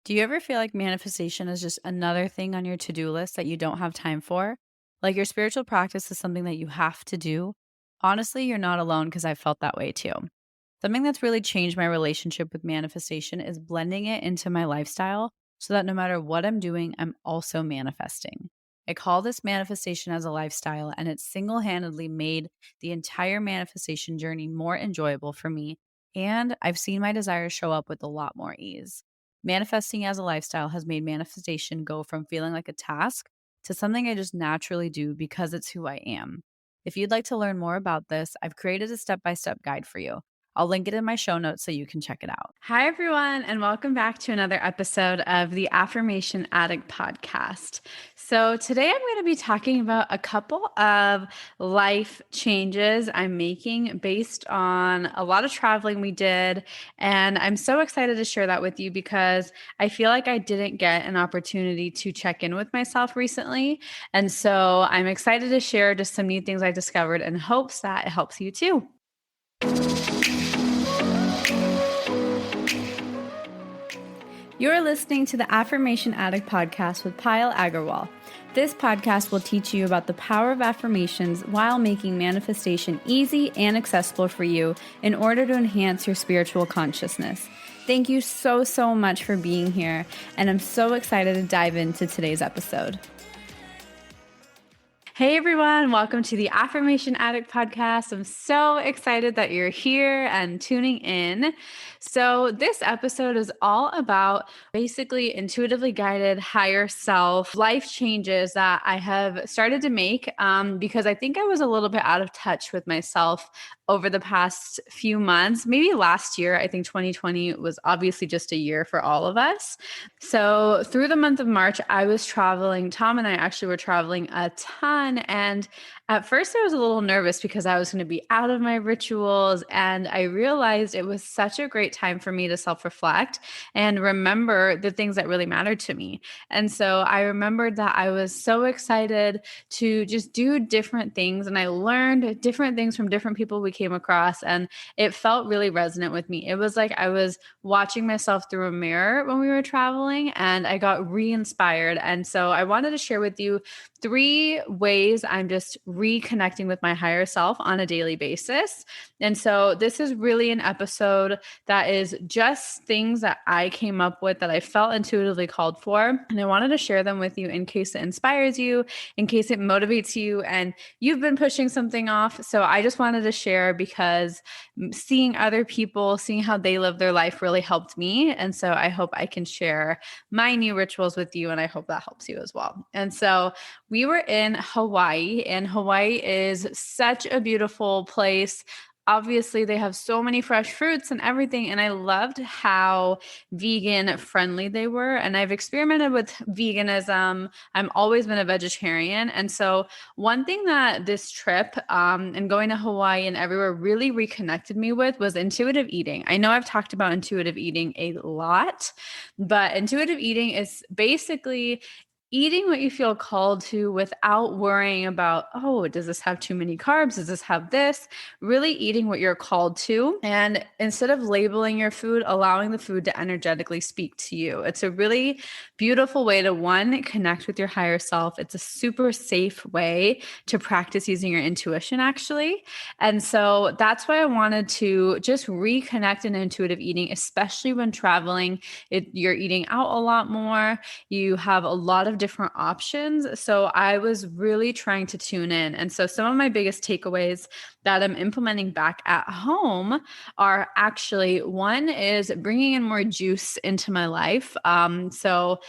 Do you ever feel like manifestation is just another thing on your to-do list that you don't have time for? Like your spiritual practice is something that you have to do? Honestly, you're not alone because I felt that way too. Something that's really changed my relationship with manifestation is blending it into my lifestyle so that no matter what I'm doing, I'm also manifesting. I call this manifestation as a lifestyle, and it's single handedly made the entire manifestation journey more enjoyable for me. And I've seen my desires show up with a lot more ease. Manifesting as a lifestyle has made manifestation go from feeling like a task to something I just naturally do because it's who I am. If you'd like to learn more about this, I've created a step by step guide for you. I'll link it in my show notes so you can check it out. Hi, everyone, and welcome back to another episode of the Affirmation Addict podcast. So, today I'm going to be talking about a couple of life changes I'm making based on a lot of traveling we did. And I'm so excited to share that with you because I feel like I didn't get an opportunity to check in with myself recently. And so, I'm excited to share just some new things I discovered in hopes that it helps you too. You're listening to the Affirmation Addict podcast with Payal Agarwal. This podcast will teach you about the power of affirmations while making manifestation easy and accessible for you in order to enhance your spiritual consciousness. Thank you so much for being here, and I'm so excited to dive into today's episode. Hey everyone, welcome to the Affirmation Addict podcast. I'm so excited that you're here and tuning in. So, this episode is all about basically intuitively guided higher self life changes that I have started to make because I think I was a little bit out of touch with myself over the past few months, maybe last year. I think 2020 was obviously just a year for all of us. So, through the month of March, I was traveling. Tom and I actually were traveling a ton. And at first, I was a little nervous because I was going to be out of my rituals. And I realized it was such a great time for me to self reflect and remember the things that really mattered to me. And so I remembered that I was so excited to just do different things. And I learned different things from different people we came across. And it felt really resonant with me. It was like I was watching myself through a mirror when we were traveling, and I got re inspired. And so I wanted to share with you 3 ways I'm just reconnecting with my higher self on a daily basis. And so this is really an episode that is just things that I came up with that I felt intuitively called for. And I wanted to share them with you in case it inspires you, in case it motivates you, and you've been pushing something off. So I just wanted to share because seeing other people, seeing how they live their life really helped me. And so I hope I can share my new rituals with you, and I hope that helps you as well. And so we were in Hawaii, and Hawaii is such a beautiful place. Obviously, they have so many fresh fruits and everything. And I loved how vegan friendly they were. And I've experimented with veganism. I've always been a vegetarian. And so, one thing that this trip and going to Hawaii and everywhere really reconnected me with was intuitive eating. I know I've talked about intuitive eating a lot, but intuitive eating is basically eating what you feel called to without worrying about, oh, does this have too many carbs? Does this have this? Really eating what you're called to. And instead of labeling your food, allowing the food to energetically speak to you. It's a really beautiful way to, one, connect with your higher self. It's a super safe way to practice using your intuition, actually. And so that's why I wanted to just reconnect in intuitive eating, especially when traveling. You're eating out a lot more. You have a lot of different options. So I was really trying to tune in. And so some of my biggest takeaways that I'm implementing back at home are actually, one is bringing in more juice into my life. So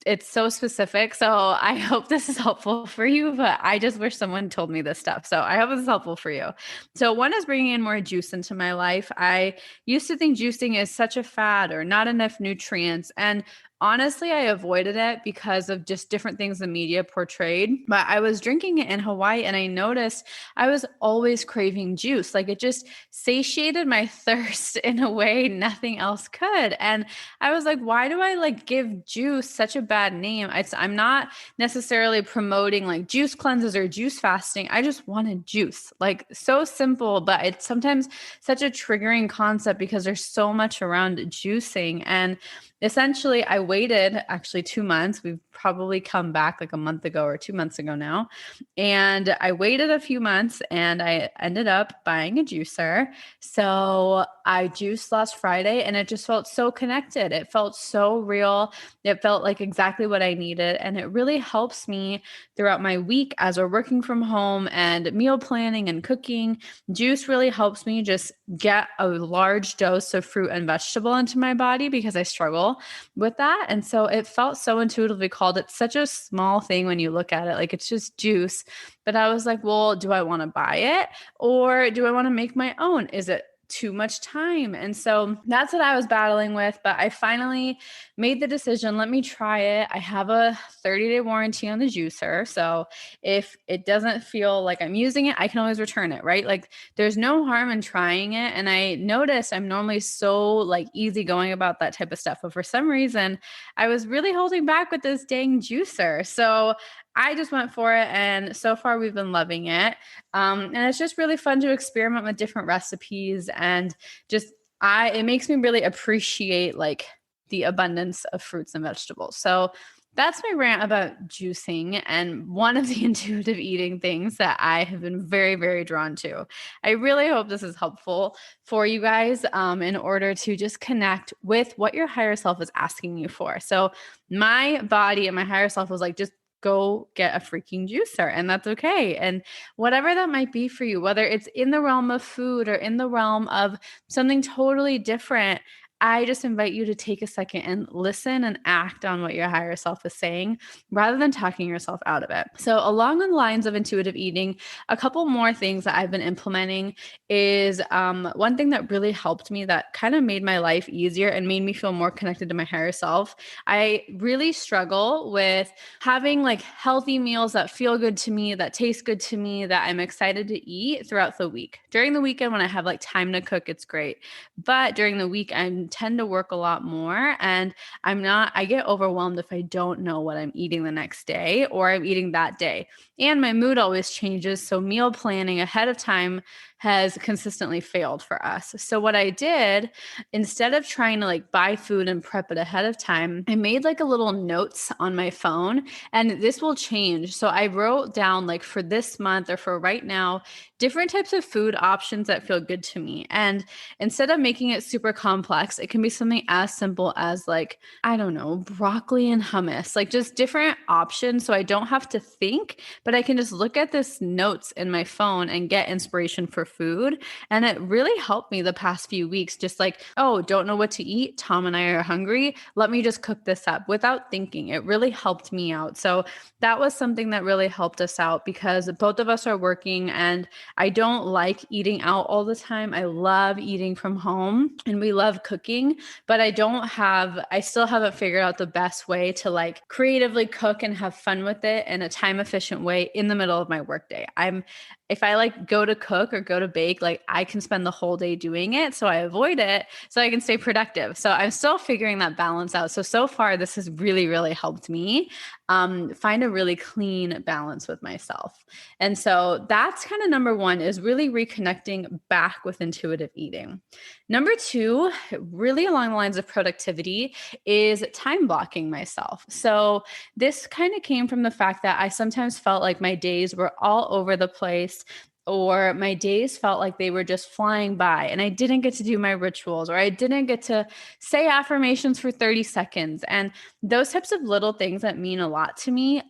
it's so specific. So I hope this is helpful for you, but I just wish someone told me this stuff. So I hope this is helpful for you. So one is bringing in more juice into my life. I used to think juicing is such a fad or not enough nutrients. And honestly, I avoided it because of just different things the media portrayed. But I was drinking it in Hawaii and I noticed I was always craving juice. Like it just satiated my thirst in a way nothing else could. And I was like, why do I like give juice such a bad name. I'm not necessarily promoting like juice cleanses or juice fasting. I just wanted juice. Like so simple, but it's sometimes such a triggering concept because there's so much around juicing. And essentially, I waited actually 2 months. We've probably come back like a month ago or 2 months ago now. And I waited a few months and I ended up buying a juicer. So I juiced last Friday and it just felt so connected. It felt so real. It felt like exactly what I needed. And it really helps me throughout my week as we're working from home and meal planning and cooking. Juice really helps me just get a large dose of fruit and vegetable into my body because I struggle with that. And so it felt so intuitively called. It's such a small thing when you look at it, like it's just juice. But I was like, well, do I want to buy it or do I want to make my own? Is it too much time? And so that's what I was battling with. But I finally made the decision, let me try it. I have a 30-day warranty on the juicer. So if it doesn't feel like I'm using it, I can always return it, right? Like there's no harm in trying it. And I noticed I'm normally so like easygoing about that type of stuff. But for some reason, I was really holding back with this dang juicer. So I just went for it. And so far, we've been loving it. And it's just really fun to experiment with different recipes and just it makes me really appreciate like the abundance of fruits and vegetables. So that's my rant about juicing and one of the intuitive eating things that I have been very, very drawn to. I really hope this is helpful for you guys in order to just connect with what your higher self is asking you for. So my body and my higher self was like, just go get a freaking juicer, and that's okay. And whatever that might be for you, whether it's in the realm of food or in the realm of something totally different, I just invite you to take a second and listen and act on what your higher self is saying rather than talking yourself out of it. So, along the lines of intuitive eating, a couple more things that I've been implementing is one thing that really helped me that kind of made my life easier and made me feel more connected to my higher self. I really struggle with having like healthy meals that feel good to me, that taste good to me, that I'm excited to eat throughout the week. During the weekend, when I have like time to cook, it's great. But during the week, I tend to work a lot more and I get overwhelmed if I don't know what I'm eating the next day or I'm eating that day. And my mood always changes. So meal planning ahead of time has consistently failed for us. So what I did, instead of trying to like buy food and prep it ahead of time, I made like a little notes on my phone, and this will change. So I wrote down like for this month or for right now, different types of food options that feel good to me. And instead of making it super complex, it can be something as simple as like, I don't know, broccoli and hummus, like just different options. So I don't have to think, but I can just look at this notes in my phone and get inspiration for food. And it really helped me the past few weeks, just like, oh, don't know what to eat. Tom and I are hungry. Let me just cook this up without thinking. It really helped me out. So that was something that really helped us out because both of us are working and I don't like eating out all the time. I love eating from home and we love cooking, but I still haven't figured out the best way to like creatively cook and have fun with it in a time efficient way in the middle of my workday. If I like go to cook or go to bake, like I can spend the whole day doing it. So I avoid it so I can stay productive. So I'm still figuring that balance out. So far, this has really, really helped me find a really clean balance with myself. And so that's kind of number one is really reconnecting back with intuitive eating. Number two, really along the lines of productivity, is time blocking myself. So this kind of came from the fact that I sometimes felt like my days were all over the place or my days felt like they were just flying by and I didn't get to do my rituals or I didn't get to say affirmations for 30 seconds. And those types of little things that mean a lot to me,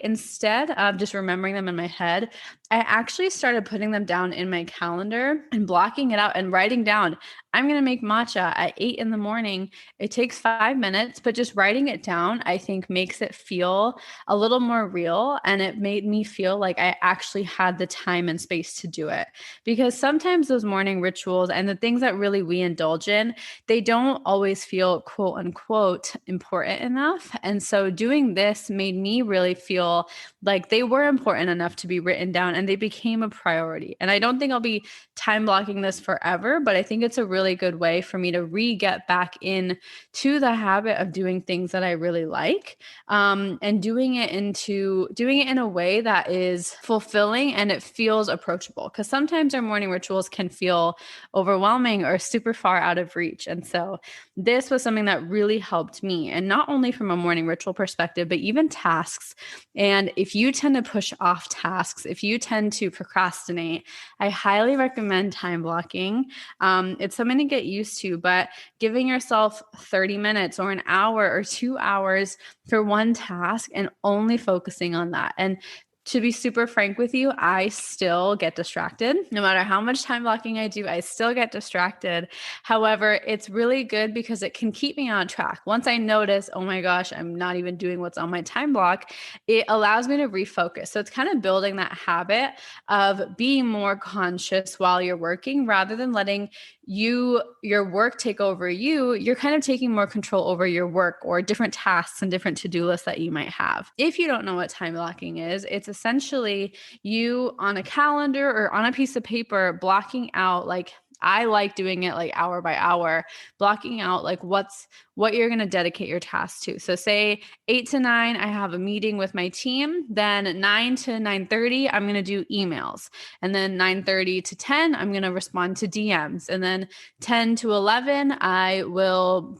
instead of just remembering them in my head, I actually started putting them down in my calendar and blocking it out and writing down, I'm going to make matcha at 8 in the morning. It takes 5 minutes, but just writing it down, I think makes it feel a little more real. And it made me feel like I actually had the time and space to do it. Because sometimes those morning rituals and the things that really we indulge in, they don't always feel quote unquote important enough. And so doing this made me really feel like they were important enough to be written down and they became a priority. And I don't think I'll be time blocking this forever, but I think it's a really good way for me to get back in to the habit of doing things that I really like, and doing it in a way that is fulfilling and it feels approachable. Because sometimes our morning rituals can feel overwhelming or super far out of reach. And so this was something that really helped me, and not only from a morning ritual perspective, but even tasks. And if you tend to push off tasks, if you tend to procrastinate, I highly recommend time blocking. It's something to get used to, but giving yourself 30 minutes or an hour or 2 hours for one task and only focusing on that. And to be super frank with you, I still get distracted. No matter how much time blocking I do, I still get distracted. However, it's really good because it can keep me on track. Once I notice, oh my gosh, I'm not even doing what's on my time block, it allows me to refocus. So it's kind of building that habit of being more conscious while you're working rather than letting your work take over you. You're kind of taking more control over your work or different tasks and different to-do lists that you might have. If you don't know what time blocking is, it's essentially you on a calendar or on a piece of paper blocking out, like I like doing it like hour by hour, blocking out like what you're going to dedicate your task to. So say 8 to 9 I have a meeting with my team, then 9 to 9:30 I'm going to do emails. And then 9:30 to 10 I'm going to respond to DMs. And then 10 to 11 I will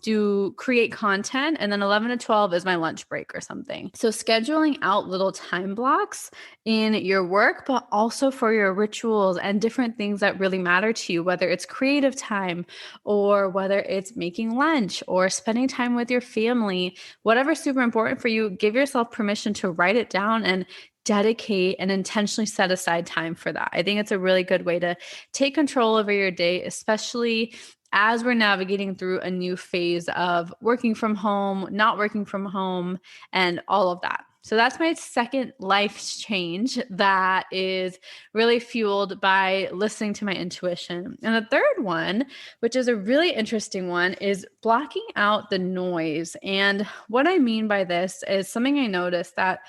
create content, and then 11 to 12 is my lunch break or something. So scheduling out little time blocks in your work, but also for your rituals and different things that really matter to you, whether it's creative time or whether it's making lunch or spending time with your family, whatever's super important for you, give yourself permission to write it down and dedicate and intentionally set aside time for that. I think it's a really good way to take control over your day, especially as we're navigating through a new phase of working from home, not working from home, and all of that. So that's my second life change that is really fueled by listening to my intuition. And the third one, which is a really interesting one, is blocking out the noise. And what I mean by this is something I noticed that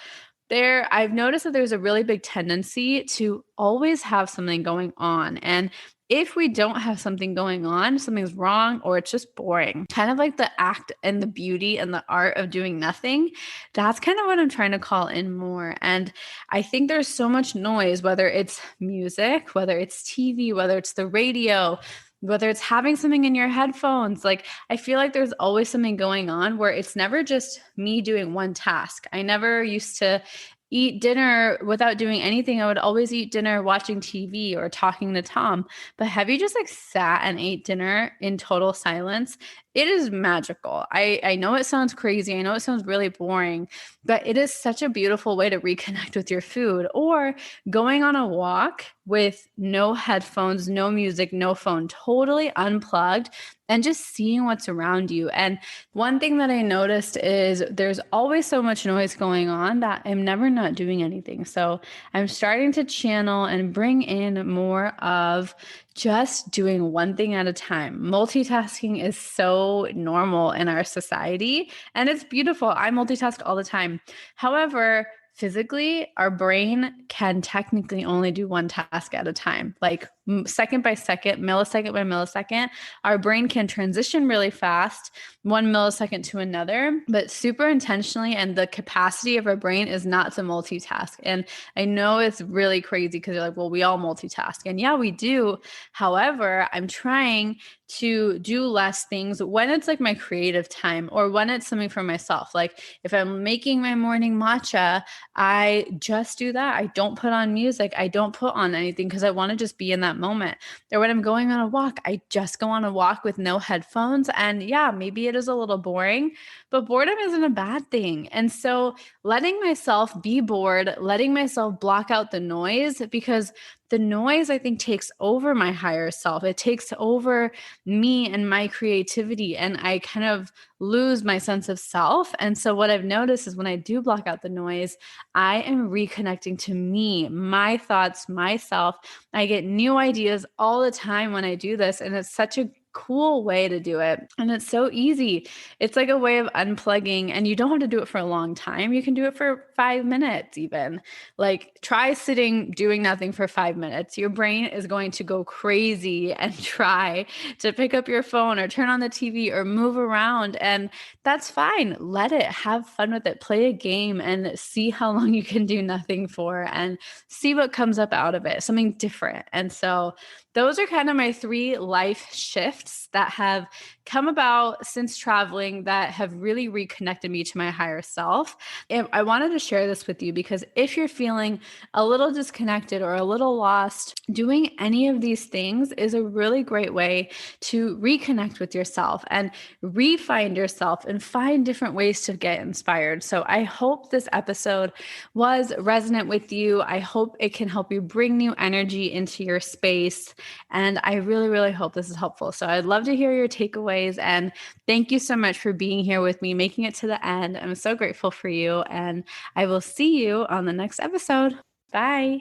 I've noticed that there's a really big tendency to always have something going on. And if we don't have something going on, something's wrong or it's just boring. Kind of like the act and the beauty and the art of doing nothing. That's kind of what I'm trying to call in more. And I think there's so much noise, whether it's music, whether it's TV, whether it's the radio, whether it's having something in your headphones. Like, I feel like there's always something going on where it's never just me doing one task. I never used to eat dinner without doing anything. I would always eat dinner watching TV or talking to Tom. But have you just like sat and ate dinner in total silence? It is magical. I know it sounds crazy. I know it sounds really boring, but it is such a beautiful way to reconnect with your food. Or going on a walk with no headphones, no music, no phone, totally unplugged, and just seeing what's around you. And one thing that I noticed is there's always so much noise going on that I'm never not doing anything. So I'm starting to channel and bring in more of just doing one thing at a time. Multitasking is so normal in our society, and it's beautiful. I multitask all the time. However, physically, our brain can technically only do one task at a time. Like second by second, millisecond by millisecond, our brain can transition really fast, 1 millisecond to another, but super intentionally. And the capacity of our brain is not to multitask. And I know it's really crazy because you're like, well, we all multitask. And yeah, we do. However, I'm trying to do less things when it's like my creative time or when it's something for myself. Like if I'm making my morning matcha, I just do that. I don't put on music. I don't put on anything because I want to just be in that moment. Or when I'm going on a walk, I just go on a walk with no headphones. And yeah, maybe it is a little boring, but boredom isn't a bad thing. And so letting myself be bored, letting myself block out the noise, because the noise, I think, takes over my higher self. It takes over me and my creativity, and I kind of lose my sense of self. And so what I've noticed is when I do block out the noise, I am reconnecting to me, my thoughts, myself. I get new ideas all the time when I do this, and it's such a cool way to do it. And it's so easy. It's like a way of unplugging, and you don't have to do it for a long time. You can do it for 5 minutes, even. Like, try sitting doing nothing for 5 minutes. Your brain is going to go crazy and try to pick up your phone or turn on the TV or move around. And that's fine. Let it, have fun with it. Play a game and see how long you can do nothing for and see what comes up out of it, something different. And so those are kind of my 3 life shifts that have come about since traveling that have really reconnected me to my higher self. And I wanted to share this with you because if you're feeling a little disconnected or a little lost, doing any of these things is a really great way to reconnect with yourself and re-find yourself and find different ways to get inspired. So I hope this episode was resonant with you. I hope it can help you bring new energy into your space. And I really, really hope this is helpful. So I'd love to hear your takeaways. And thank you so much for being here with me, making it to the end. I'm so grateful for you. And I will see you on the next episode. Bye.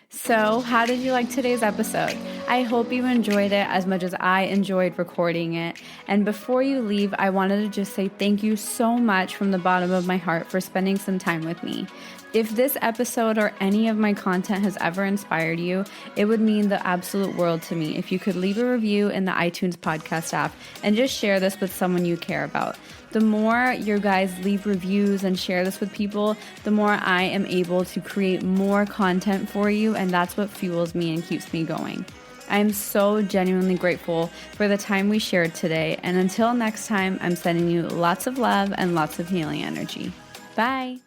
So, how did you like today's episode? I hope you enjoyed it as much as I enjoyed recording it. And before you leave, I wanted to just say thank you so much from the bottom of my heart for spending some time with me. If this episode or any of my content has ever inspired you, it would mean the absolute world to me if you could leave a review in the iTunes podcast app and just share this with someone you care about. The more you guys leave reviews and share this with people, the more I am able to create more content for you, and that's what fuels me and keeps me going. I am so genuinely grateful for the time we shared today, and until next time, I'm sending you lots of love and lots of healing energy. Bye.